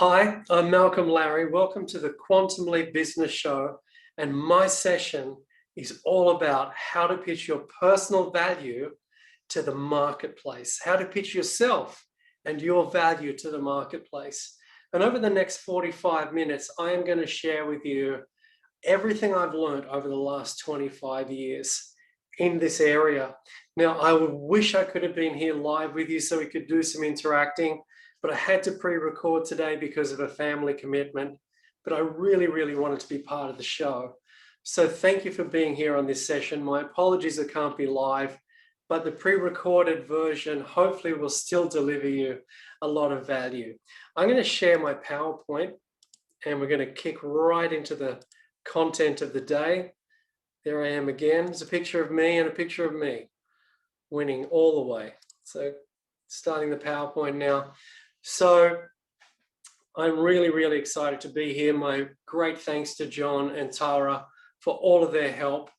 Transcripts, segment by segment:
Hi, I'm Malcolm Larri. Welcome to the Quantum Leap Business Show. And my session is all about how to pitch your personal value to the marketplace, how to pitch yourself and your value to the marketplace. And over the next 45 minutes, I am going to share with you everything I've learned over the last 25 years in this area. Now, I wish I could have been here live with you so we could do some interacting, but I had to pre-record today because of a family commitment. But I really wanted to be part of the show. So thank you for being here on this session. My apologies I can't be live, but the pre-recorded version hopefully will still deliver you a lot of value. I'm going to share my PowerPoint and we're going to kick right into the content of the day. There I am again. There's a picture of me and a picture of me winning all the way. So starting the PowerPoint now. So I'm really excited to be here. My great thanks to John and Tara for all of their help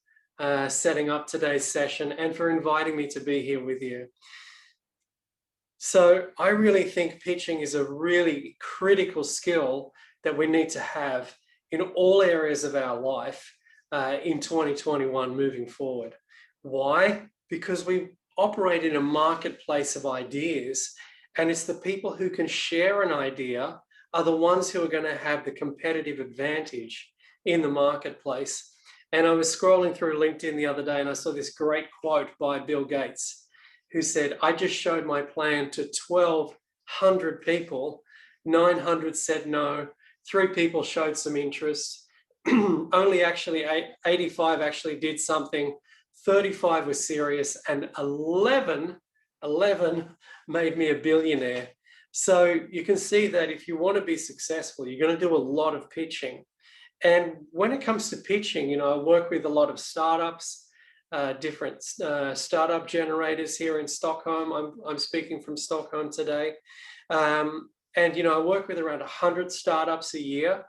setting up today's session and for inviting me to be here with you. So I really think pitching is a really critical skill that we need to have in all areas of our life in 2021 moving forward. Why? Because we operate in a marketplace of ideas, and it's the people who can share an idea are the ones who are going to have the competitive advantage in the marketplace. And I was scrolling through LinkedIn the other day and I saw this great quote by Bill Gates, who said, "I just showed my plan to 1,200 people, 900 said no, 3 people showed some interest, only actually 85 actually did something, 35 were serious, and 11 made me a billionaire." So you can see that if you want to be successful, you're going to do a lot of pitching. And when it comes to pitching, you know, I work with a lot of startups, different startup generators here in Stockholm. I'm speaking from Stockholm today. And, you know, I work with around 100 startups a year,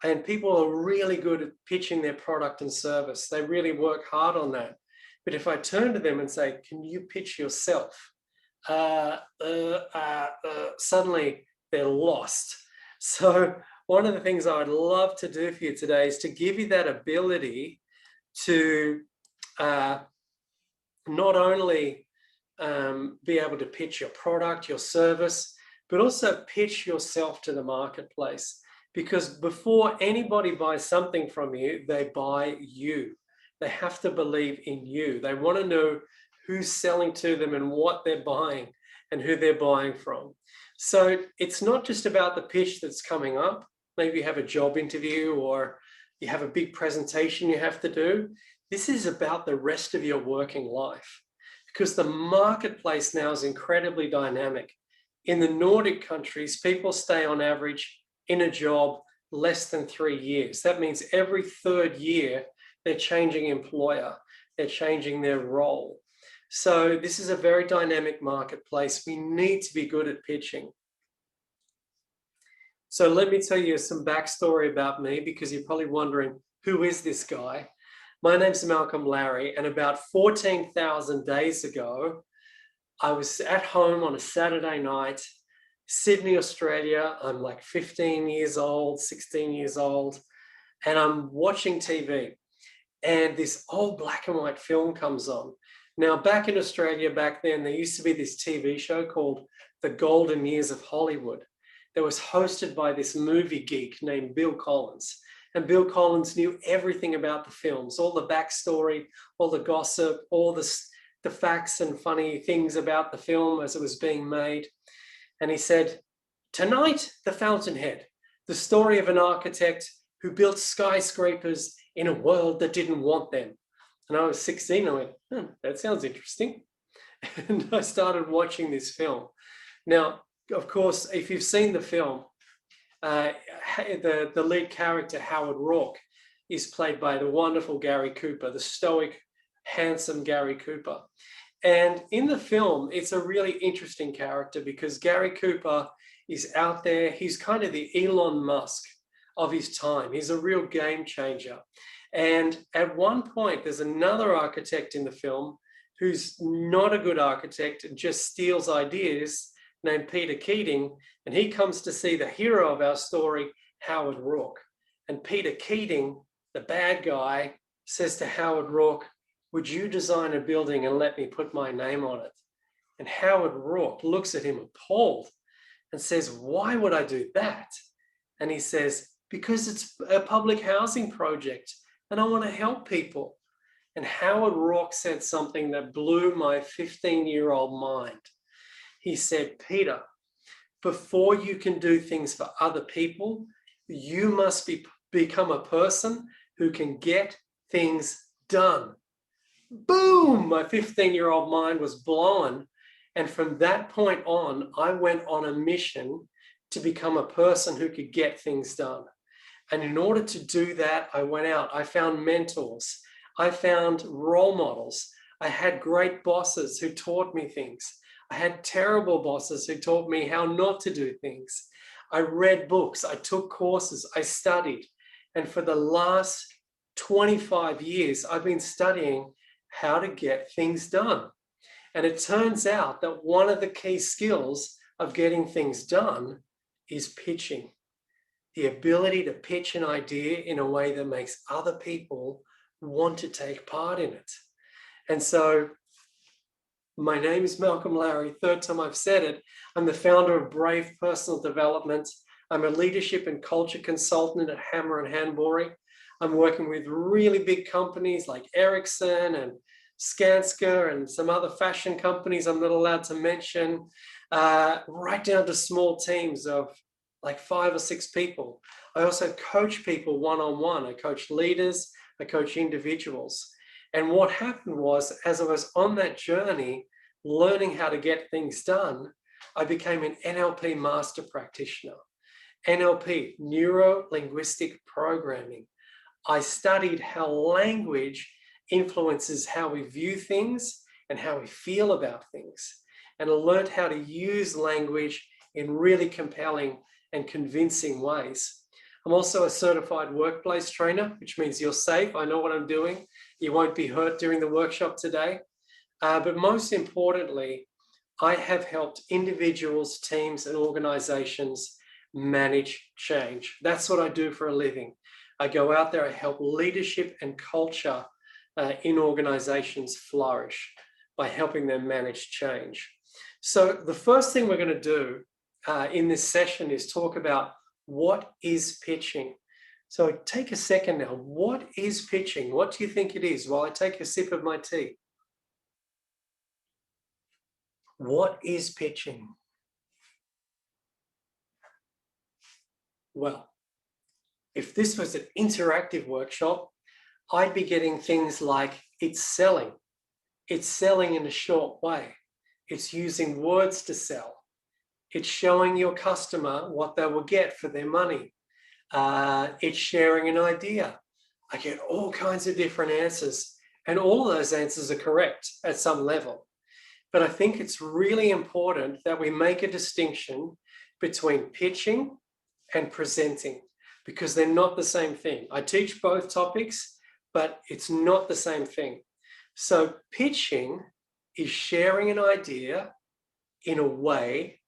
and people are really good at pitching their product and service. They really work hard on that. But if I turn to them and say, "Can you pitch yourself?" Suddenly they're lost. So one of the things I would love to do for you today is to give you that ability to not only be able to pitch your product, your service, but also pitch yourself to the marketplace. Because before anybody buys something from you, they buy you. They have to believe in you. They want to know who's selling to them and what they're buying and who they're buying from. So it's not just about the pitch that's coming up. Maybe you have a job interview or you have a big presentation you have to do. This is about the rest of your working life, because the marketplace now is incredibly dynamic. In the Nordic countries, people stay on average in a job less than 3 years. That means every 3rd year, they're changing employer, they're changing their role. So this is a very dynamic marketplace. We need to be good at pitching. So let me tell you some backstory about me, because you're probably wondering, who is this guy? My name's Malcolm Larri, and about 14,000 days ago, I was at home on a Saturday night, Sydney, Australia. I'm like 15 years old, 16 years old, and I'm watching TV. And this old black and white film comes on. Now, back in Australia, back then, there used to be this TV show called The Golden Years of Hollywood that was hosted by this movie geek named Bill Collins. And Bill Collins knew everything about the films, all the backstory, all the gossip, all the facts and funny things about the film as it was being made. And he said, "Tonight, The Fountainhead, the story of an architect who built skyscrapers in a world that didn't want them." And I was 16, I went, that sounds interesting. And I started watching this film. Now, of course, if you've seen the film, the lead character, Howard Rourke, is played by the wonderful Gary Cooper, the stoic, handsome Gary Cooper. And in the film, it's a really interesting character because Gary Cooper is out there. He's kind of the Elon Musk of his time. He's a real game changer. And at one point, there's another architect in the film who's not a good architect and just steals ideas named Peter Keating, and he comes to see the hero of our story, Howard Rourke. And Peter Keating, the bad guy, says to Howard Rourke, "Would you design a building and let me put my name on it?" And Howard Rourke looks at him appalled and says, "Why would I do that?" And he says, "Because it's a public housing project and I want to help people." And Howard Rourke said something that blew my 15-year-old mind. He said, "Peter, before you can do things for other people, you must become a person who can get things done." Boom! My 15-year-old mind was blown. And from that point on, I went on a mission to become a person who could get things done. And in order to do that, I went out. I found mentors. I found role models. I had great bosses who taught me things. I had terrible bosses who taught me how not to do things. I read books. I took courses. I studied. And for the last 25 years, I've been studying how to get things done. And it turns out that one of the key skills of getting things done is pitching. The ability to pitch an idea in a way that makes other people want to take part in it. And so my name is Malcolm Larri. Third time I've said it. I'm the founder of Brave Personal Development. I'm a leadership and culture consultant at Hanborg. I'm working with really big companies like Ericsson and Skanska and some other fashion companies I'm not allowed to mention, right down to small teams of like 5 or 6 people. I also coach people one-on-one. I coach leaders, I coach individuals. And what happened was, as I was on that journey, learning how to get things done, I became an NLP master practitioner. NLP, neuro-linguistic programming. I studied how language influences how we view things and how we feel about things. And I learned how to use language in really compelling and convincing ways. I'm also a certified workplace trainer, which means you're safe. I know what I'm doing. You won't be hurt during the workshop today. But most importantly, I have helped individuals, teams, and organizations manage change. That's what I do for a living. I go out there, I help leadership and culture in organizations flourish by helping them manage change. So the first thing we're going to do in this session is talk about what is pitching. So take a second now. What is pitching? What do you think it is? While I take a sip of my tea. What is pitching? Well, if this was an interactive workshop, I'd be getting things like it's selling. It's selling in a short way. It's using words to sell. It's showing your customer what they will get for their money. It's sharing an idea. I get all kinds of different answers, and all of those answers are correct at some level. But I think it's really important that we make a distinction between pitching and presenting, because they're not the same thing. I teach both topics, but it's not the same thing. So pitching is sharing an idea in a way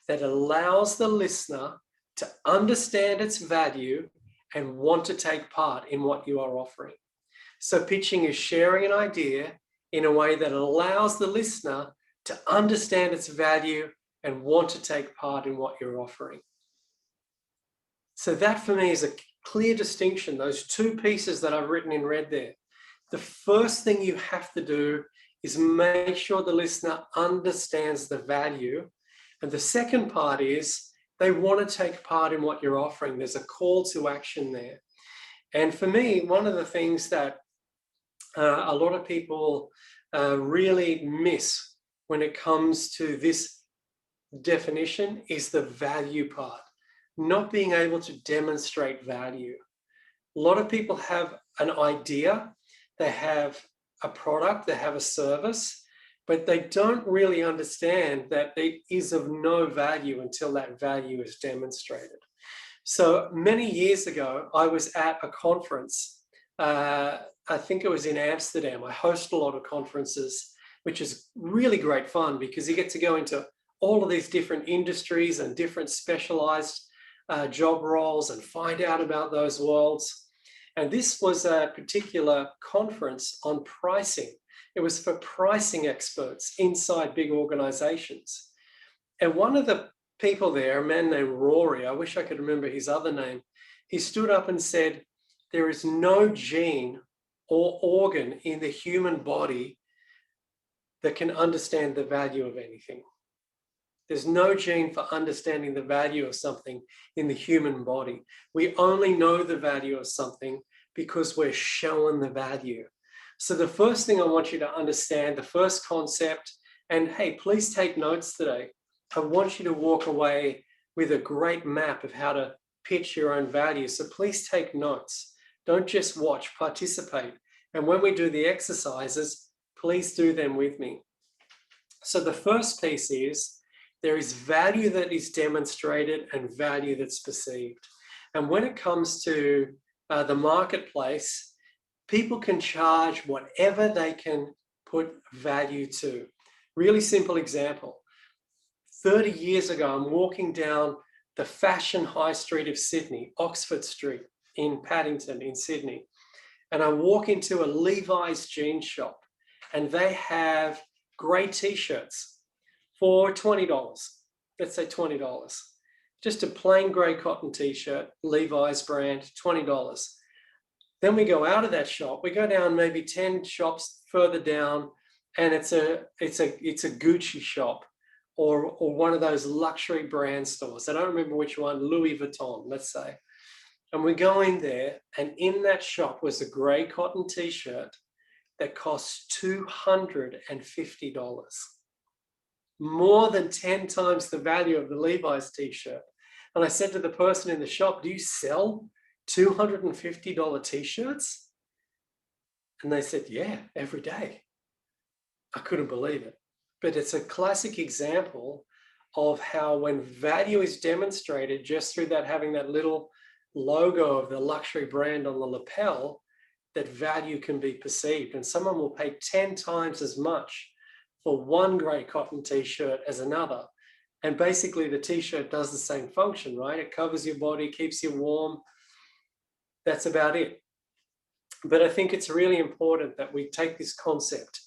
that allows the listener to understand its value and want to take part in what you are offering. So pitching is sharing an idea in a way that allows the listener to understand its value and want to take part in what you're offering. So that for me is a clear distinction, those two pieces that I've written in red there. The first thing you have to do is make sure the listener understands the value. And the second part is they want to take part in what you're offering. There's a call to action there. And for me, one of the things that a lot of people really miss when it comes to this definition is the value part. Not being able to demonstrate value. A lot of people have an idea, they have a product, they have a service, but they don't really understand that it is of no value until that value is demonstrated. So many years ago, I was at a conference. I think it was in Amsterdam. I host a lot of conferences, which is really great fun because you get to go into all of these different industries and different specialized job roles and find out about those worlds. And this was a particular conference on pricing. It was for pricing experts inside big organizations. And one of the people there, a man named Rory, I wish I could remember his other name, he stood up and said, there is no gene or organ in the human body that can understand the value of anything. There's no gene for understanding the value of something in the human body. We only know the value of something because we're shown the value. So the first thing I want you to understand, the first concept, and hey, please take notes today. I want you to walk away with a great map of how to pitch your own value. So please take notes. Don't just watch, participate. And when we do the exercises, please do them with me. So the first piece is there is value that is demonstrated and value that's perceived. And when it comes to the marketplace, people can charge whatever they can put value to. Really simple example. 30 years ago, I'm walking down the fashion high street of Sydney, Oxford Street in Paddington in Sydney. And I walk into a Levi's jeans shop and they have grey t-shirts for $20. Let's say $20. Just a plain grey cotton t-shirt, Levi's brand, $20. Then we go out of that shop, we go down maybe 10 shops further down, and it's a Gucci shop or one of those luxury brand stores. I don't remember which one, Louis Vuitton, let's say. And we go in there, and in that shop was a grey cotton t-shirt that costs $250. More than 10 times the value of the Levi's t-shirt. And I said to the person in the shop, do you sell $250 t-shirts? And they said, yeah, every day. I couldn't believe it. But it's a classic example of how when value is demonstrated just through that, having that little logo of the luxury brand on the lapel, that value can be perceived. And someone will pay 10 times as much for one grey cotton t-shirt as another. And basically the t-shirt does the same function, right? It covers your body, keeps you warm. That's about it. But I think it's really important that we take this concept,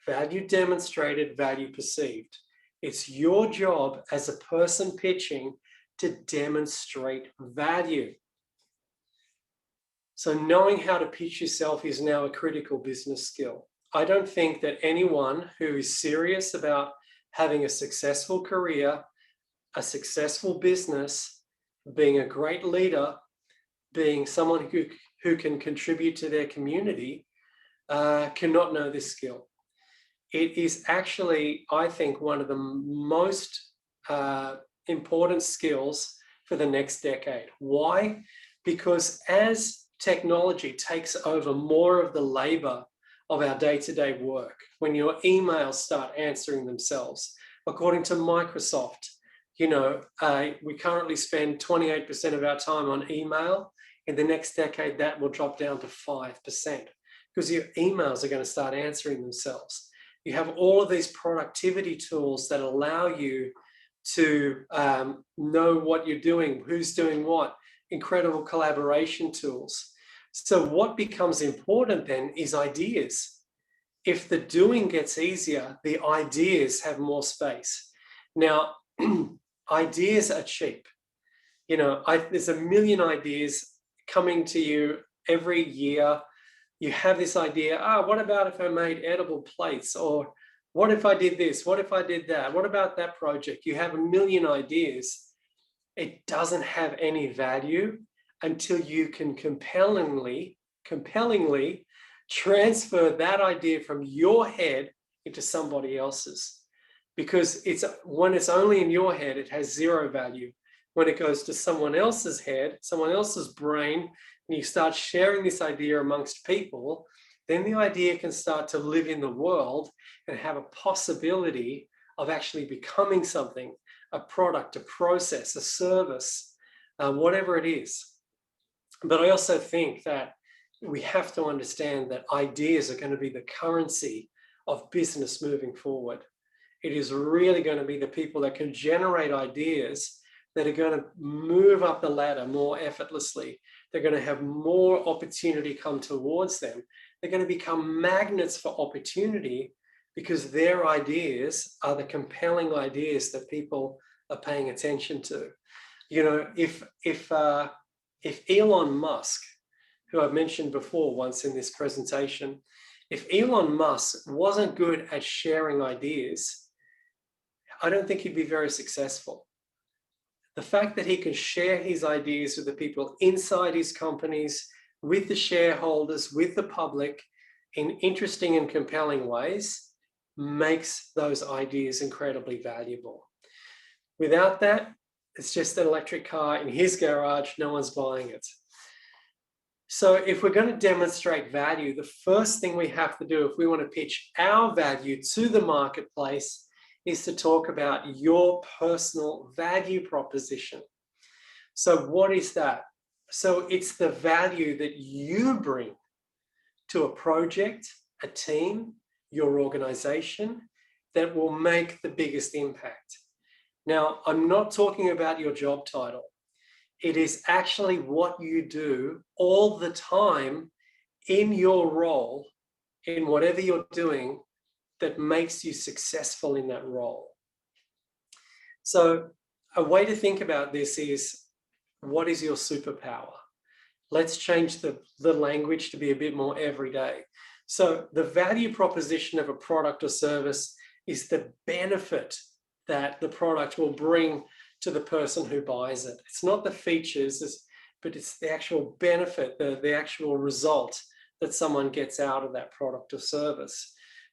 value demonstrated, value perceived. It's your job as a person pitching to demonstrate value. So knowing how to pitch yourself is now a critical business skill. I don't think that anyone who is serious about having a successful career, a successful business, being a great leader, being someone who can contribute to their community, cannot know this skill. It is actually, I think, one of the most important skills for the next decade. Why? Because as technology takes over more of the labor of our day-to-day work, when your emails start answering themselves, according to Microsoft, we currently spend 28% of our time on email. In the next decade, that will drop down to 5% because your emails are going to start answering themselves. You have all of these productivity tools that allow you to know what you're doing, who's doing what, incredible collaboration tools. So what becomes important then is ideas. If the doing gets easier, the ideas have more space. Now, ideas are cheap. There's a million ideas coming to you every year. You have this idea, what about if I made edible plates? Or what if I did this? What if I did that? What about that project? You have a million ideas. It doesn't have any value until you can compellingly transfer that idea from your head into somebody else's. Because when it's only in your head, it has zero value. When it goes to someone else's head, someone else's brain, and you start sharing this idea amongst people, then the idea can start to live in the world and have a possibility of actually becoming something, a product, a process, a service, whatever it is. But I also think that we have to understand that ideas are going to be the currency of business moving forward. It is really going to be the people that can generate ideas that are going to move up the ladder more effortlessly. They're going to have more opportunity come towards them. They're going to become magnets for opportunity because their ideas are the compelling ideas that people are paying attention to. You know, if Elon Musk, who I've mentioned before once in this presentation, if Elon Musk wasn't good at sharing ideas, I don't think he'd be very successful. The fact that he can share his ideas with the people inside his companies, with the shareholders, with the public, in interesting and compelling ways, makes those ideas incredibly valuable. Without that, it's just an electric car in his garage, no one's buying it. So if we're going to demonstrate value, the first thing we have to do if we want to pitch our value to the marketplace is to talk about your personal value proposition. So what is that? So it's the value that you bring to a project, a team, your organization that will make the biggest impact. Now, I'm not talking about your job title. It is actually what you do all the time in your role, in whatever you're doing, that makes you successful in that role. So a way to think about this is, what is your superpower? Let's change the language to be a bit more everyday. So the value proposition of a product or service is the benefit that the product will bring to the person who buys it. It's not the features, but it's the actual benefit, the actual result that someone gets out of that product or service.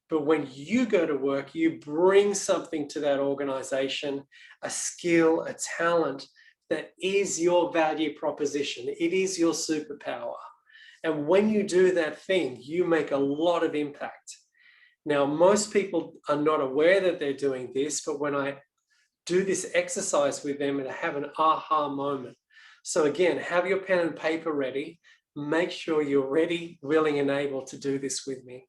But when you go to work, you bring something to that organization, a skill, a talent that is your value proposition. It is your superpower. And when you do that thing, you make a lot of impact. Now, most people are not aware that they're doing this, but when I do this exercise with them and have an aha moment. So again, have your pen and paper ready. Make sure you're ready, willing, and able to do this with me.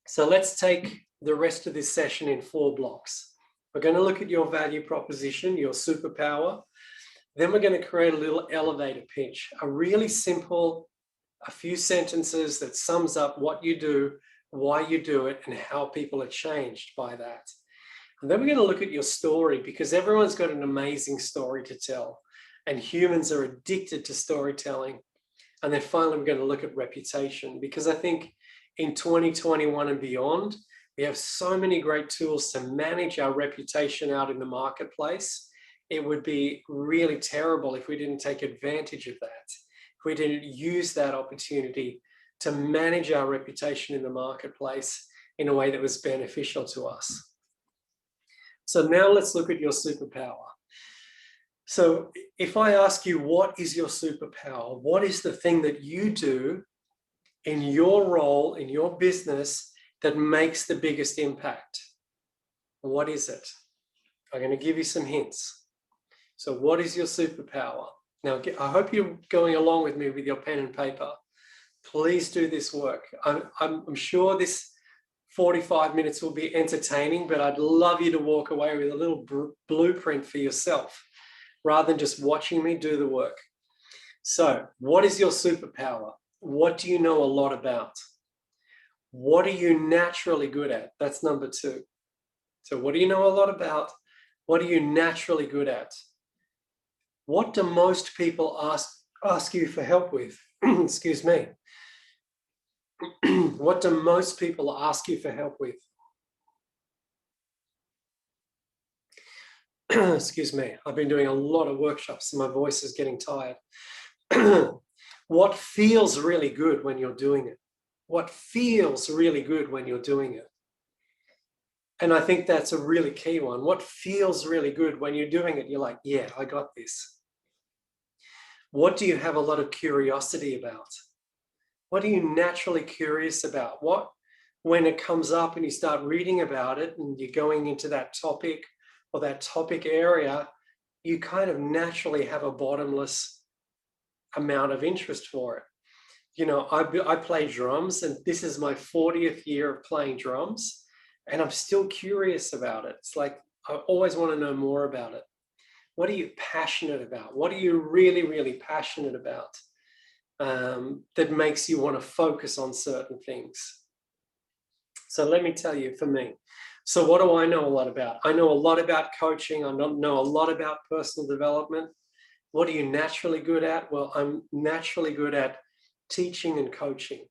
So let's take the rest of this session in 4 blocks. We're going to look at your value proposition, your superpower. Then we're going to create a little elevator pitch, a really simple, a few sentences that sums up what you do, why you do it, and how people are changed by that. And then we're going to look at your story, because everyone's got an amazing story to tell, and humans are addicted to storytelling. And then finally, we're going to look at reputation, because I think in 2021 and beyond, we have so many great tools to manage our reputation out in the marketplace. It would be really terrible if we didn't take advantage of that, if we didn't use that opportunity to manage our reputation in the marketplace in a way that was beneficial to us. So now let's look at your superpower. So if I ask you, what is your superpower? What is the thing that you do in your role, in your business, that makes the biggest impact? What is it? I'm going to give you some hints. So what is your superpower? Now, I hope you're going along with me with your pen and paper. Please do this work. I'm sure this 45 minutes will be entertaining, but I'd love you to walk away with a little blueprint for yourself, rather than just watching me do the work. So what is your superpower? What do you know a lot about? What are you naturally good at? That's number 2. So what do you know a lot about? What are you naturally good at? What do most people ask you for help with? Excuse me. What do most people ask you for help with? Excuse me. I've been doing a lot of workshops and my voice is getting tired. What feels really good when you're doing it? What feels really good when you're doing it? And I think that's a really key one. What feels really good when you're doing it? You're like, yeah, I got this. What do you have a lot of curiosity about? What are you naturally curious about? What, when it comes up and you start reading about it and you're going into that topic or that topic area, you kind of naturally have a bottomless amount of interest for it. You know, I play drums, and this is my 40th year of playing drums, and I'm still curious about it. It's like, I always want to know more about it. What are you passionate about? What are you really, really passionate about that makes you want to focus on certain things? So let me tell you, for me, so what do I know a lot about? I know a lot about coaching. I know a lot about personal development. What are you naturally good at? Well, I'm naturally good at teaching and coaching.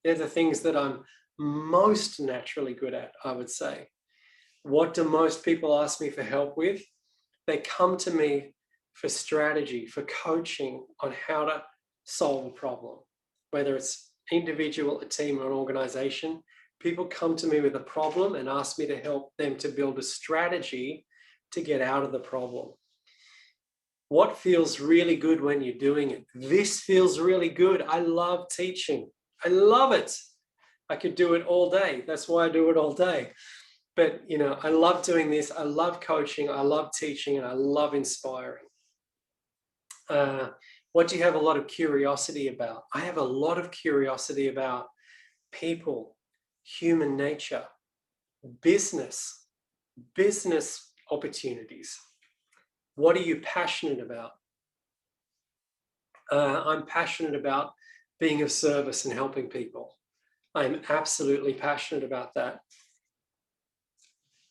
They're the things that I'm most naturally good at, I would say. What do most people ask me for help with? They come to me for strategy, for coaching on how to solve a problem, whether it's individual, a team, or an organization. People come to me with a problem and ask me to help them to build a strategy to get out of the problem. What feels really good when you're doing it? This feels really good. I love teaching. I love it. I could do it all day. That's why I do it all day. But, you know, I love doing this. I love coaching. I love teaching, and I love inspiring. What do you have a lot of curiosity about? I have a lot of curiosity about people, human nature, business opportunities. What are you passionate about? I'm passionate about being of service and helping people. I'm absolutely passionate about that.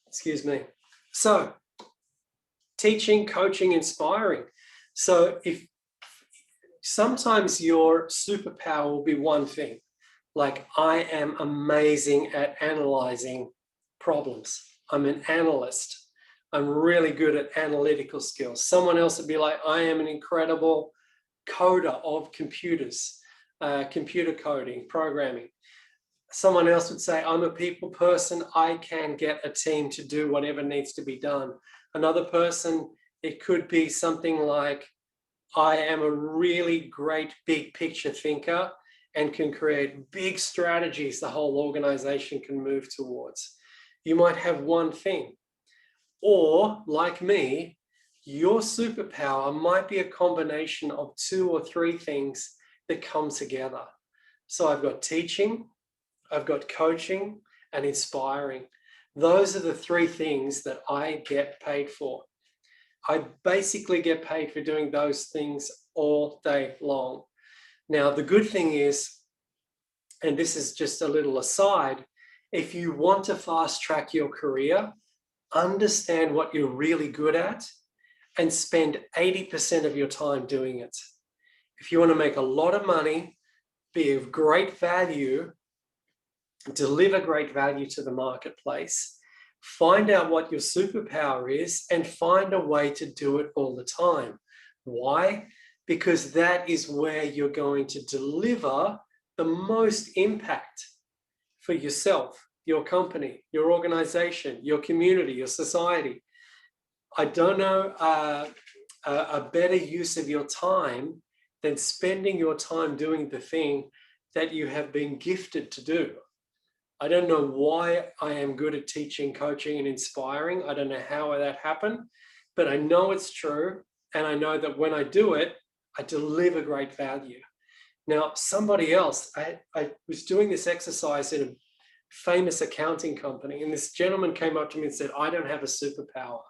Excuse me. So, teaching, coaching, inspiring. So if sometimes your superpower will be one thing, like I am amazing at analyzing problems. I'm an analyst. I'm really good at analytical skills. Someone else would be like, I am an incredible coder of computers, computer coding, programming. Someone else would say, I'm a people person. I can get a team to do whatever needs to be done. Another person, it could be something like, I am a really great big picture thinker and can create big strategies the whole organization can move towards. You might have one thing. Or, like me, your superpower might be a combination of 2 or 3 things that come together. So I've got teaching, I've got coaching, and inspiring. Those are the 3 things that I get paid for. I basically get paid for doing those things all day long. Now, the good thing is, and this is just a little aside, if you want to fast track your career, understand what you're really good at and spend 80% of your time doing it. If you want to make a lot of money, be of great value, deliver great value to the marketplace, find out what your superpower is and find a way to do it all the time. Why? Because that is where you're going to deliver the most impact for yourself, your company, your organization, your community, your society. I don't know a better use of your time than spending your time doing the thing that you have been gifted to do. I don't know why I am good at teaching, coaching, and inspiring. I don't know how that happened, but I know it's true. And I know that when I do it, I deliver great value. Now, somebody else, I was doing this exercise in a famous accounting company, and this gentleman came up to me and said, I don't have a superpower.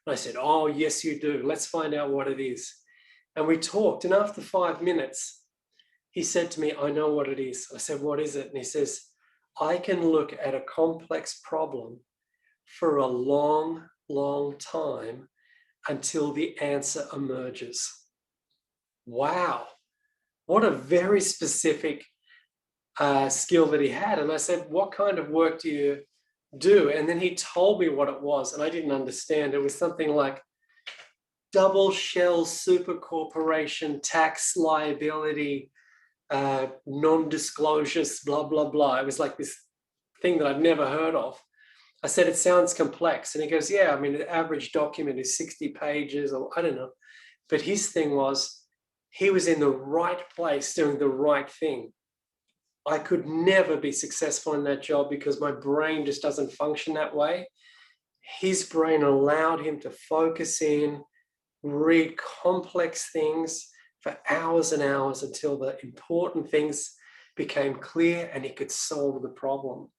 And I said, oh, yes, you do. Let's find out what it is. And we talked, and after 5 minutes, he said to me, I know what it is. I said, what is it? And he says, I can look at a complex problem for a long, long time until the answer emerges. Wow, what a very specific skill that he had. And I said, what kind of work do you do? And then he told me what it was, and I didn't understand. It was something like double shell super corporation tax liability, non-disclosures, blah, blah, blah. It was like this thing that I'd never heard of. I said, it sounds complex. And he goes, yeah, I mean, the average document is 60 pages, or I don't know. But his thing was, he was in the right place doing the right thing. I could never be successful in that job because my brain just doesn't function that way. His brain allowed him to focus in, read complex things for hours and hours until the important things became clear and he could solve the problem.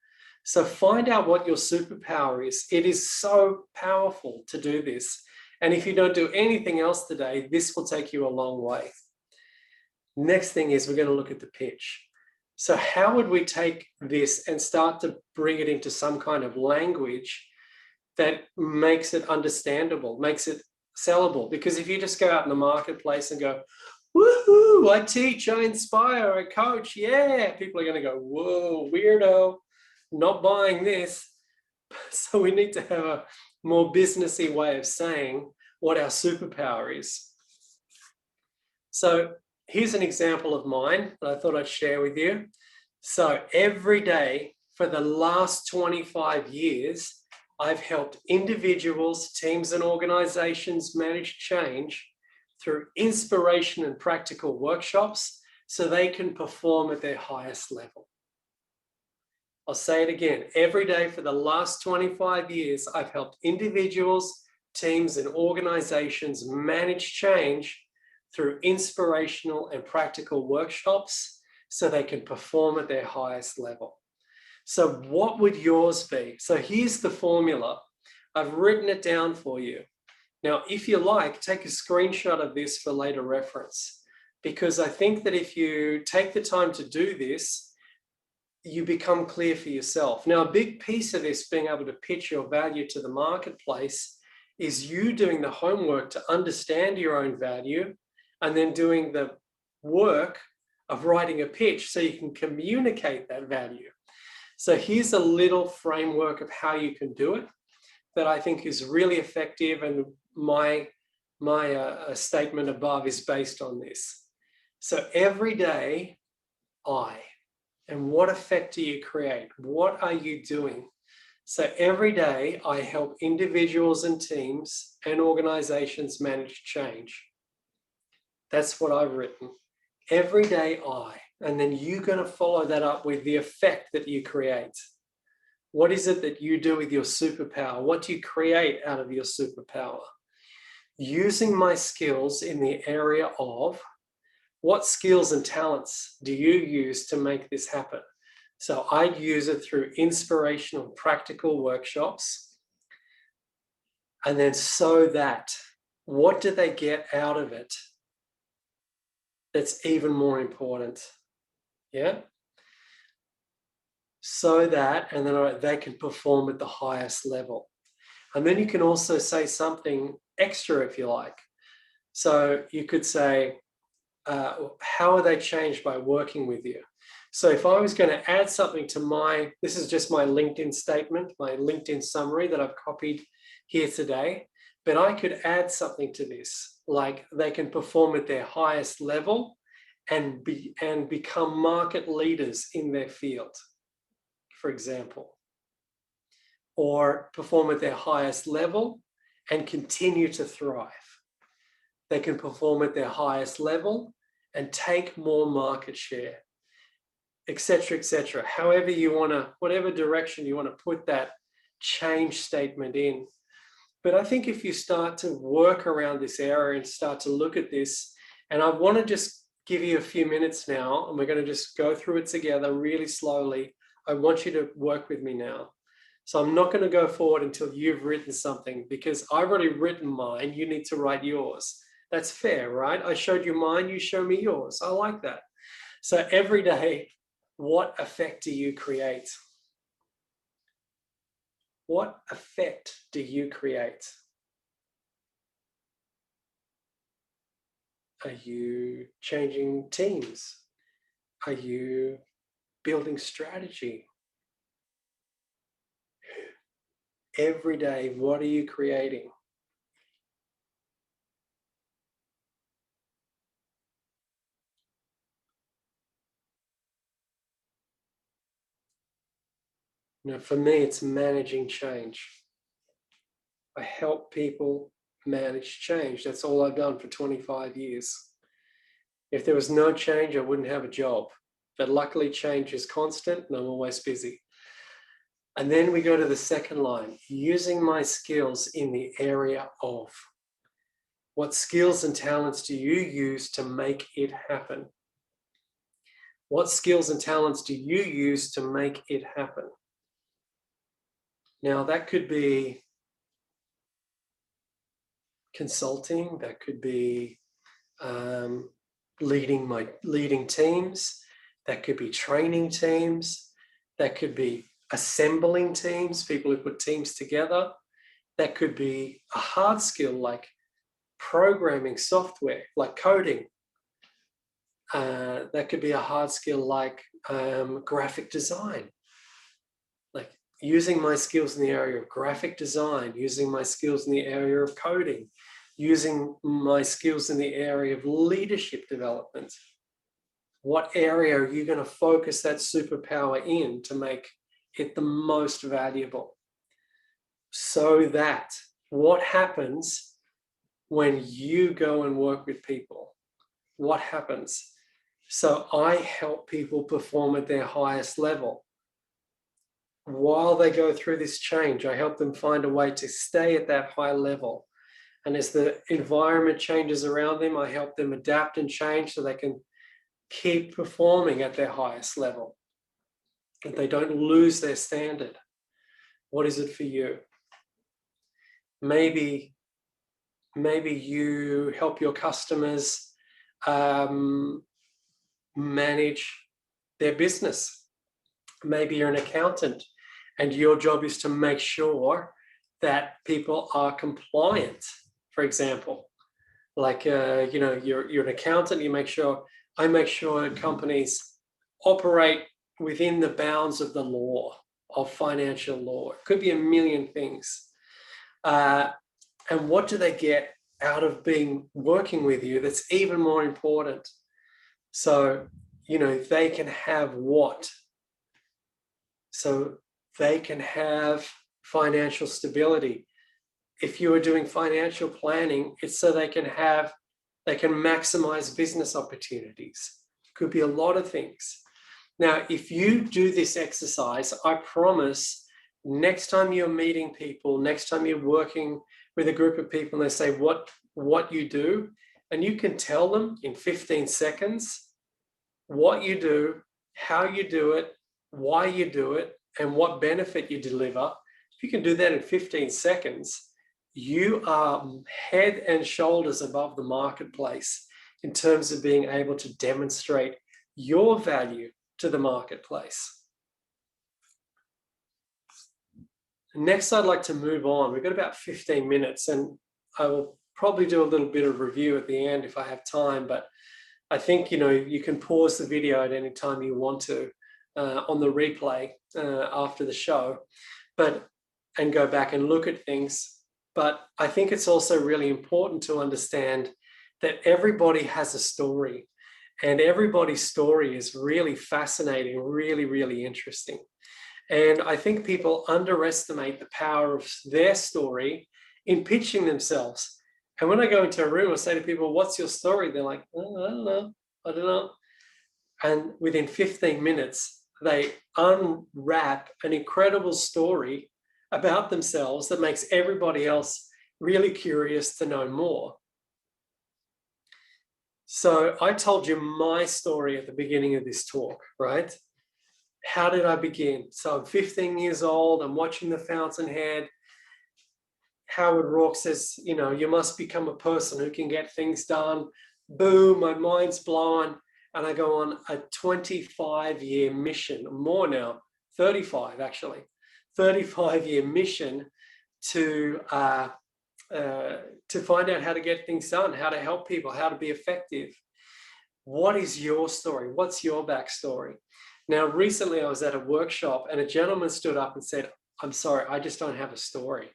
So find out what your superpower is. It is so powerful to do this. And if you don't do anything else today, this will take you a long way. Next thing is we're going to look at the pitch. So how would we take this and start to bring it into some kind of language that makes it understandable, makes it sellable? Because if you just go out in the marketplace and go, woohoo, I teach, I inspire, I coach, yeah, people are going to go, whoa, weirdo, not buying this. So we need to have a more businessy way of saying what our superpower is. So here's an example of mine that I thought I'd share with you. So every day for the last 25 years, I've helped individuals, teams, and organizations manage change through inspiration and practical workshops so they can perform at their highest level. I'll say it again. Every day for the last 25 years, I've helped individuals, teams, and organizations manage change through inspirational and practical workshops so they can perform at their highest level. So what would yours be? So here's the formula. I've written it down for you. Now, if you like, take a screenshot of this for later reference, because I think that if you take the time to do this, you become clear for yourself. Now, a big piece of this being able to pitch your value to the marketplace is you doing the homework to understand your own value and then doing the work of writing a pitch so you can communicate that value. So here's a little framework of how you can do it that I think is really effective, and my statement above is based on this. So every day, and what effect do you create? What are you doing? So every day I help individuals and teams and organizations manage change. That's what I've written. Every day and then you're going to follow that up with the effect that you create. What is it that you do with your superpower? What do you create out of your superpower? Using my skills in the area of what skills and talents do you use to make this happen? So I'd use it through inspirational, practical workshops. And then so that, what do they get out of it that's even more important? Yeah? So that, and then they can perform at the highest level. And then you can also say something extra if you like. So you could say, how are they changed by working with you? So if I was going to add something to this is just my LinkedIn statement, my LinkedIn summary that I've copied here today, but I could add something to this, like they can perform at their highest level and become market leaders in their field, for example, or perform at their highest level and continue to thrive. They can perform at their highest level and take more market share, etc., etc. However you want to, whatever direction you want to put that change statement in. But I think if you start to work around this area and start to look at this, and I want to just give you a few minutes now, and we're going to just go through it together really slowly. I want you to work with me now. So I'm not going to go forward until you've written something, because I've already written mine. You need to write yours. That's fair, right? I showed you mine, you show me yours. I like that. So every day, what effect do you create? What effect do you create? Are you changing teams? Are you building strategy? Every day, what are you creating? Now, for me, it's managing change. I help people manage change. That's all I've done for 25 years. If there was no change, I wouldn't have a job. But luckily, change is constant and I'm always busy. And then we go to the second line, using my skills in the area of. What skills and talents do you use to make it happen? What skills and talents do you use to make it happen? Now, that could be consulting, that could be leading teams, that could be training teams, that could be assembling teams, people who put teams together, that could be a hard skill like programming software, like coding. That could be a hard skill like graphic design, like using my skills in the area of graphic design, using my skills in the area of coding, using my skills in the area of leadership development. What area are you going to focus that superpower in to make it the most valuable? So that what happens when you go and work with people? What happens? So I help people perform at their highest level. While they go through this change, I help them find a way to stay at that high level. And as the environment changes around them, I help them adapt and change so they can keep performing at their highest level, that they don't lose their standard. What is it for you? Maybe you help your customers manage their business. Maybe you're an accountant and your job is to make sure that people are compliant, for example. Like, you're an accountant, I make sure companies operate within the bounds of the law, of financial law. It could be a million things. And what do they get out of working with you that's even more important? So, they can have what? So they can have financial stability. If you are doing financial planning, it's so they can maximize business opportunities. Could be a lot of things. Now, if you do this exercise, I promise next time you're meeting people, next time you're working with a group of people and they say what you do, and you can tell them in 15 seconds what you do, how you do it, why you do it, and what benefit you deliver. If you can do that in 15 seconds, you are head and shoulders above the marketplace in terms of being able to demonstrate your value to the marketplace. Next, I'd like to move on. We've got about 15 minutes, and I will probably do a little bit of review at the end if I have time, but I think, you can pause the video at any time you want to on the replay after the show, and go back and look at things. But I think it's also really important to understand that everybody has a story, and everybody's story is really fascinating, really, really interesting. And I think people underestimate the power of their story in pitching themselves. And when I go into a room, I say to people, what's your story? They're like, oh, I don't know. And within 15 minutes, they unwrap an incredible story about themselves that makes everybody else really curious to know more. So I told you my story at the beginning of this talk, right? How did I begin? So I'm 15 years old, I'm watching The Fountainhead. Howard Rourke says, you must become a person who can get things done. Boom, my mind's blown. And I go on a 25-year mission, more now, 35 actually, 35-year mission to find out how to get things done, how to help people, how to be effective. What is your story? What's your backstory? Now, recently I was at a workshop and a gentleman stood up and said, I'm sorry, I just don't have a story.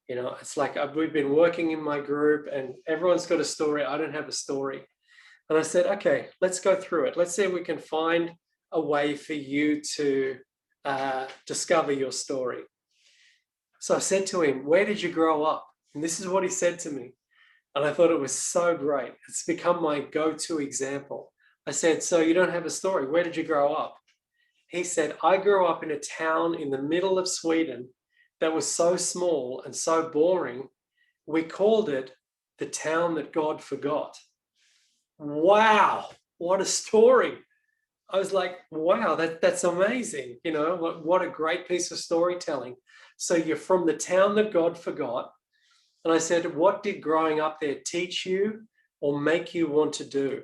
It's like we've been working in my group and everyone's got a story. I don't have a story. And I said, okay, let's go through it. Let's see if we can find a way for you to discover your story. So I said to him, where did you grow up? And this is what he said to me. And I thought it was so great. It's become my go-to example. I said, so you don't have a story. Where did you grow up? He said, I grew up in a town in the middle of Sweden that was so small and so boring, we called it the town that God forgot. Wow, what a story. I was like, wow, that's amazing. You know, what a great piece of storytelling. So you're from the town that God forgot. And I said, what did growing up there teach you or make you want to do?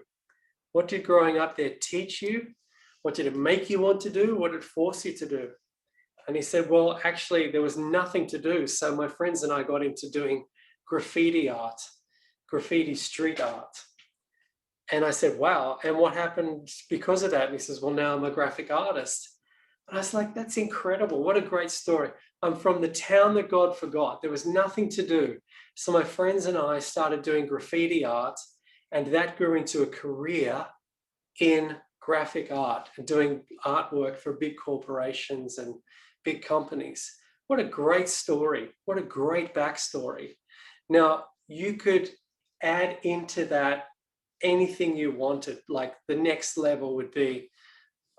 What did growing up there teach you? What did it make you want to do? What did it force you to do? And he said, well, actually, there was nothing to do. So my friends and I got into doing graffiti art, graffiti street art. And I said, wow. And what happened because of that? And he says, well, now I'm a graphic artist. And I was like, that's incredible. What a great story. I'm from the town that God forgot. There was nothing to do. So my friends and I started doing graffiti art, and that grew into a career in graphic art and doing artwork for big corporations and big companies. What a great story. What a great backstory. Now, you could add into that anything you wanted. Like the next level would be,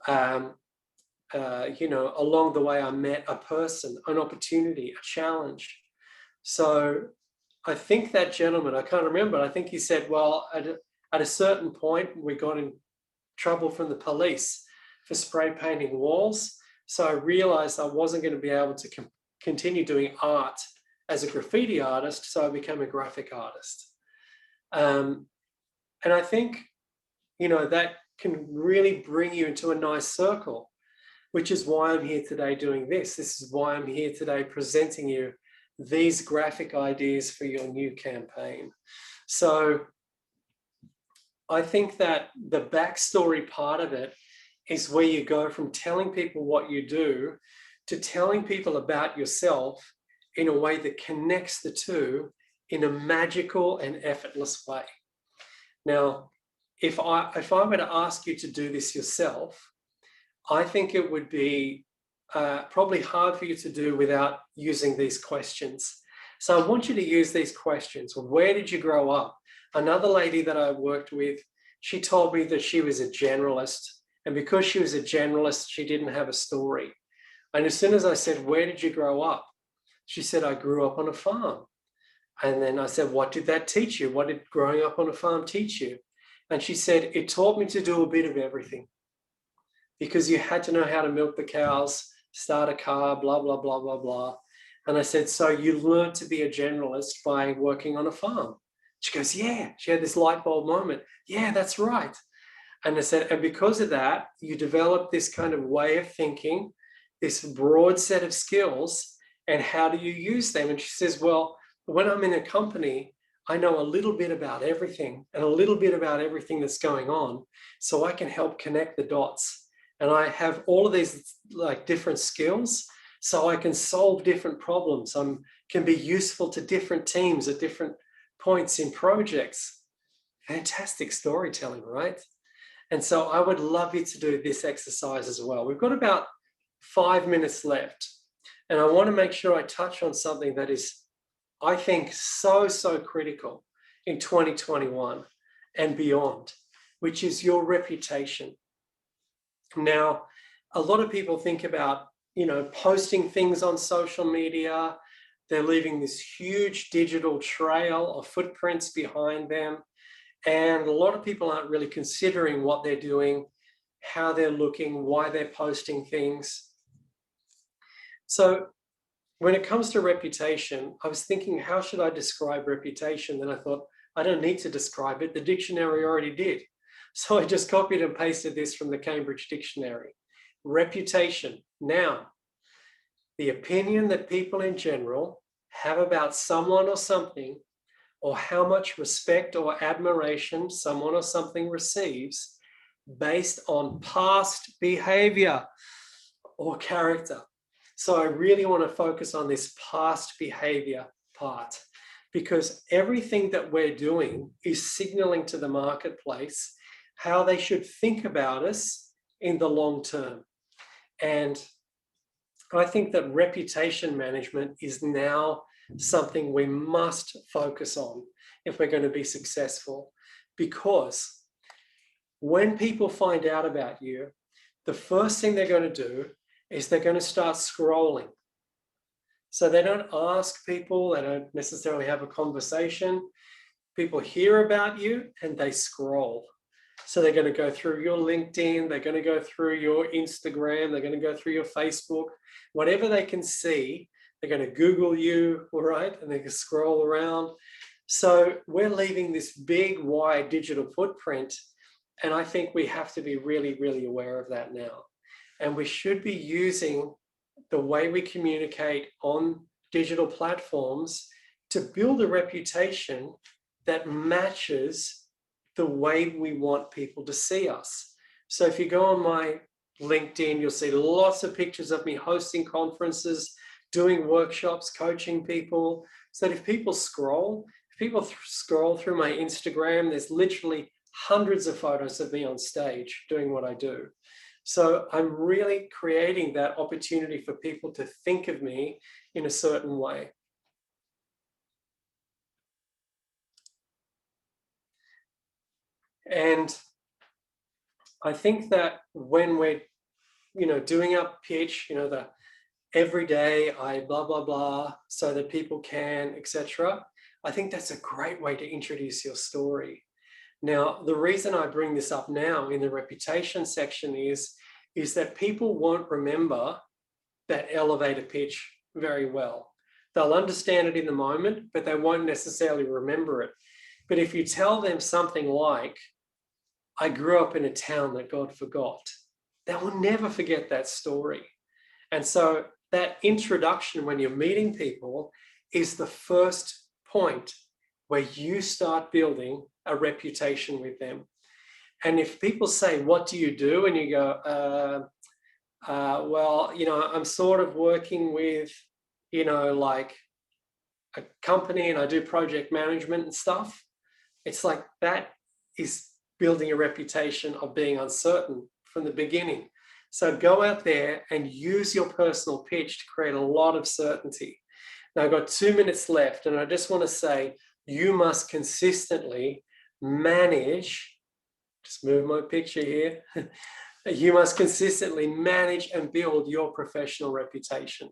you know, along the way I met a person, an opportunity, a challenge. So I think that gentleman, I can't remember, I think he said, well, at a certain point, we got in trouble from the police for spray painting walls. So I realized I wasn't going to be able to continue doing art as a graffiti artist. So I became a graphic artist. And I think, you know, that can really bring you into a nice circle, which is why I'm here today doing this. This is why I'm here today presenting you these graphic ideas for your new campaign. So I think that the backstory part of it is where you go from telling people what you do to telling people about yourself in a way that connects the two in a magical and effortless way. Now, if I were to ask you to do this yourself, I think it would be probably hard for you to do without using these questions. So I want you to use these questions. Where did you grow up? Another lady that I worked with, she told me that she was a generalist. And because she was a generalist, she didn't have a story. And as soon as I said, where did you grow up? She said, I grew up on a farm. And then I said, what did that teach you? What did growing up on a farm teach you? And she said, it taught me to do a bit of everything, because you had to know how to milk the cows, start a car, blah, blah, blah, blah, blah. And I said, so you learned to be a generalist by working on a farm? She goes, yeah. She had this light bulb moment. Yeah, that's right. And I said, and because of that, you develop this kind of way of thinking, this broad set of skills, and how do you use them? And she says, well, when I'm in a company, I know a little bit about everything and a little bit about everything that's going on, so I can help connect the dots. And I have all of these like different skills, so I can solve different problems. I can be useful to different teams at different points in projects. Fantastic storytelling, right? And so I would love you to do this exercise as well. We've got about 5 minutes left. And I want to make sure I touch on something that is, I think, so critical in 2021 and beyond, which is your reputation. Now, a lot of people think about, you know, posting things on social media. They're leaving this huge digital trail of footprints behind them. And a lot of people aren't really considering what they're doing, how they're looking, why they're posting things. So when it comes to reputation, I was thinking, how should I describe reputation? Then I thought, I don't need to describe it. The dictionary already did. So I just copied and pasted this from the Cambridge Dictionary. Reputation, noun, the opinion that people in general have about someone or something, or how much respect or admiration someone or something receives based on past behavior or character. So I really want to focus on this past behavior part, because everything that we're doing is signaling to the marketplace how they should think about us in the long term. And I think that reputation management is now something we must focus on if we're going to be successful, because when people find out about you, the first thing they're going to do is they're going to start scrolling. So they don't ask people, they don't necessarily have a conversation. People hear about you and they scroll. So they're going to go through your LinkedIn, they're going to go through your Instagram, they're going to go through your Facebook, whatever they can see, they're going to Google you, all right? And they can scroll around. So we're leaving this big, wide digital footprint. And I think we have to be really, really aware of that now. And we should be using the way we communicate on digital platforms to build a reputation that matches the way we want people to see us. So if you go on my LinkedIn, you'll see lots of pictures of me hosting conferences, doing workshops, coaching people. So that if people scroll through my Instagram, there's literally hundreds of photos of me on stage doing what I do. So I'm really creating that opportunity for people to think of me in a certain way. And I think that when we're, doing our pitch, the every day I blah, blah, blah, so that people can, etc. I think that's a great way to introduce your story. Now, the reason I bring this up now in the reputation section is that people won't remember that elevator pitch very well. They'll understand it in the moment, but they won't necessarily remember it. But if you tell them something like, I grew up in a town that God forgot, they will never forget that story. And so that introduction when you're meeting people is the first point where you start building a reputation with them. And if people say, what do you do? And you go, well, I'm sort of working with, like a company and I do project management and stuff. It's like that is building a reputation of being uncertain from the beginning. So go out there and use your personal pitch to create a lot of certainty. Now I've got 2 minutes left and I just want to say, you must consistently manage, just move my picture here. You must consistently manage and build your professional reputation.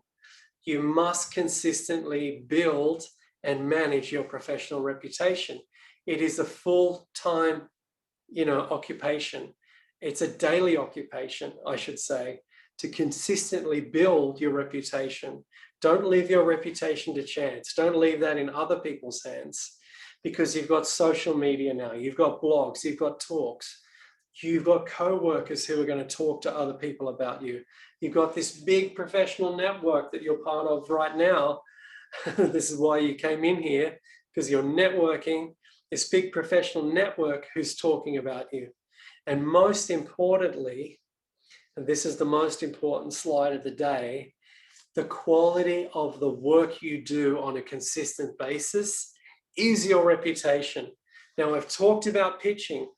You must consistently build and manage your professional reputation. It is a full-time, occupation. It's a daily occupation, I should say, to consistently build your reputation. Don't leave your reputation to chance. Don't leave that in other people's hands, because you've got social media now, you've got blogs, you've got talks, you've got co-workers who are going to talk to other people about you. You've got this big professional network that you're part of right now. This is why you came in here, because you're networking, this big professional network who's talking about you. And most importantly, and this is the most important slide of the day, the quality of the work you do on a consistent basis is your reputation. Now, I've talked about pitching,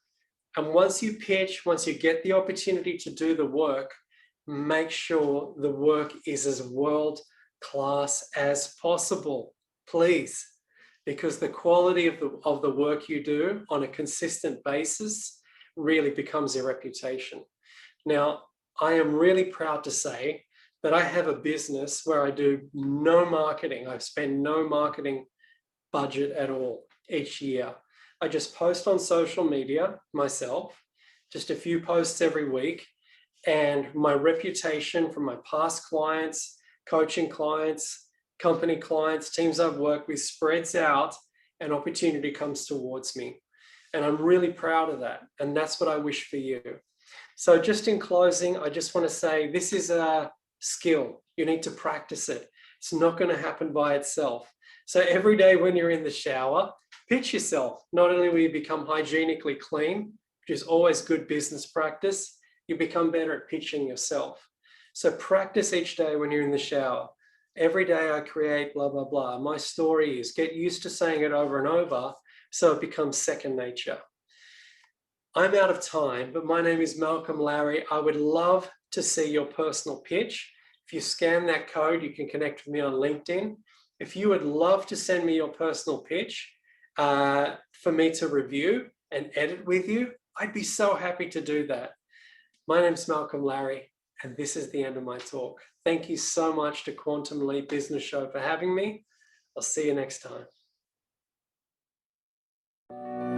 and once you pitch, once you get the opportunity to do the work, make sure the work is as world-class as possible, please, because the quality of the work you do on a consistent basis really becomes your reputation. Now, I am really proud to say that I have a business where I do no marketing. I spend no marketing budget at all each year. I just post on social media myself, just a few posts every week, and my reputation from my past clients, coaching clients, company clients, teams I've worked with spreads out and opportunity comes towards me. And I'm really proud of that. And that's what I wish for you. So just in closing, I just want to say this is a skill. You need to practice it. It's not going to happen by itself. So every day when you're in the shower, pitch yourself. Not only will you become hygienically clean, which is always good business practice, you become better at pitching yourself. So practice each day when you're in the shower. Every day I create blah, blah, blah. My story is get used to saying it over and over so it becomes second nature. I'm out of time, but my name is Malcolm Larri. I would love to see your personal pitch. If you scan that code, you can connect with me on LinkedIn. If you would love to send me your personal pitch for me to review and edit with you, I'd be so happy to do that. My name's Malcolm Larri, and this is the end of my talk. Thank you so much to Quantum Leap Business Show for having me. I'll see you next time. you.